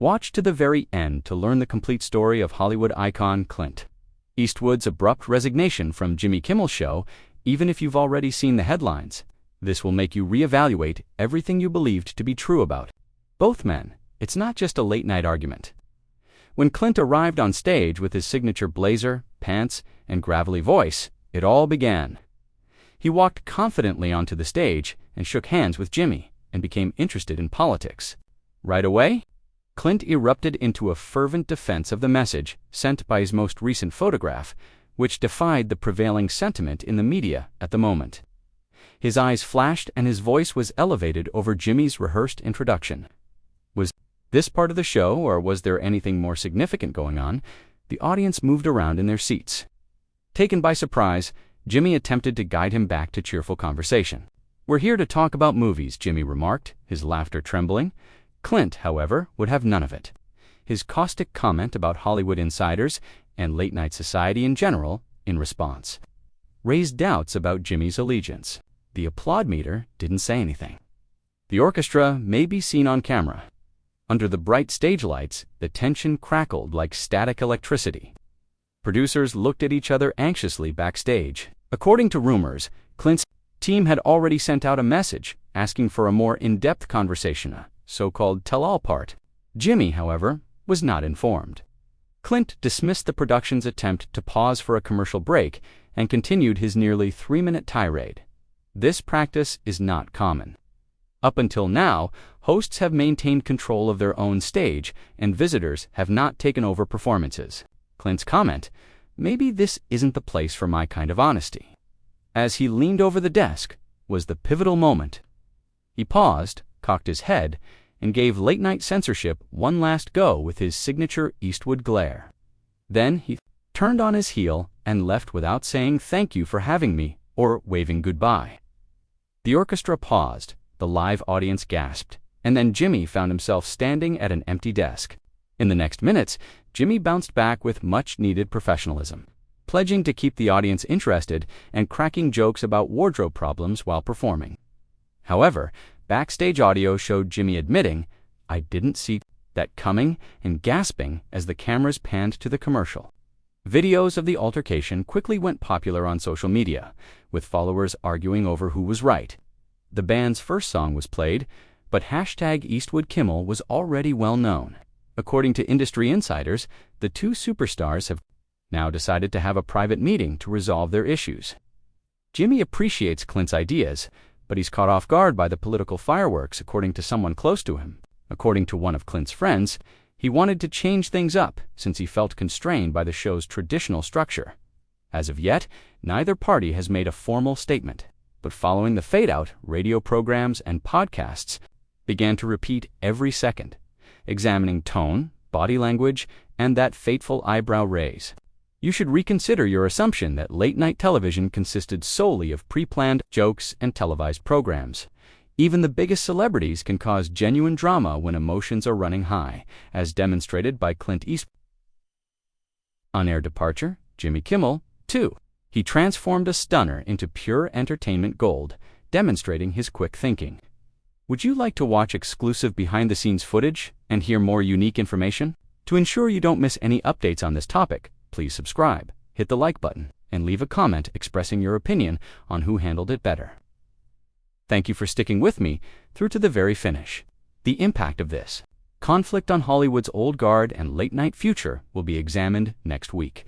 Watch to the very end to learn the complete story of Hollywood icon Clint Eastwood's abrupt resignation from Jimmy Kimmel's show. Even if you've already seen the headlines, this will make you reevaluate everything you believed to be true about both men. It's not just a late-night argument. When Clint arrived on stage with his signature blazer, pants, and gravelly voice, it all began. He walked confidently onto the stage and shook hands with Jimmy and became interested in politics. Right away, Clint erupted into a fervent defense of the message sent by his most recent photograph, which defied the prevailing sentiment in the media at the moment. His eyes flashed and his voice was elevated over Jimmy's rehearsed introduction. Was this part of the show, or was there anything more significant going on? The audience moved around in their seats. Taken by surprise, Jimmy attempted to guide him back to cheerful conversation. "We're here to talk about movies," Jimmy remarked, his laughter trembling. Clint, however, would have none of it. His caustic comment about Hollywood insiders and late-night society in general, in response, raised doubts about Jimmy's allegiance. The applaud meter didn't say anything. The orchestra may be seen on camera. Under the bright stage lights, the tension crackled like static electricity. Producers looked at each other anxiously backstage. According to rumors, Clint's team had already sent out a message asking for a more in-depth conversation, a so-called tell-all part. Jimmy, however, was not informed. Clint dismissed the production's attempt to pause for a commercial break and continued his nearly 3-minute tirade. This practice is not common. Up until now, hosts have maintained control of their own stage and visitors have not taken over performances. Clint's comment, "Maybe this isn't the place for my kind of honesty," as he leaned over the desk, was the pivotal moment. He paused, cocked his head, and gave late-night censorship one last go with his signature Eastwood glare. Then he turned on his heel and left without saying "thank you for having me" or waving goodbye. The orchestra paused, the live audience gasped, and then Jimmy found himself standing at an empty desk. In the next minutes, Jimmy bounced back with much-needed professionalism, pledging to keep the audience interested and cracking jokes about wardrobe problems while performing. However, backstage audio showed Jimmy admitting, "I didn't see that coming," and gasping as the cameras panned to the commercial. Videos of the altercation quickly went popular on social media, with followers arguing over who was right. The band's first song was played, but #Eastwood Kimmel was already well known. According to industry insiders, the two superstars have now decided to have a private meeting to resolve their issues. Jimmy appreciates Clint's ideas, but he's caught off guard by the political fireworks, according to someone close to him. According to one of Clint's friends, he wanted to change things up since he felt constrained by the show's traditional structure. As of yet, neither party has made a formal statement, but following the fade-out, radio programs and podcasts began to repeat every second, examining tone, body language, and that fateful eyebrow raise. You should reconsider your assumption that late-night television consisted solely of pre-planned jokes and televised programs. Even the biggest celebrities can cause genuine drama when emotions are running high, as demonstrated by Clint Eastwood. On-air departure, Jimmy Kimmel, too. He transformed a stunner into pure entertainment gold, demonstrating his quick thinking. Would you like to watch exclusive behind-the-scenes footage and hear more unique information? To ensure you don't miss any updates on this topic, please subscribe, hit the like button, and leave a comment expressing your opinion on who handled it better. Thank you for sticking with me through to the very finish. The impact of this conflict on Hollywood's old guard and late-night future will be examined next week.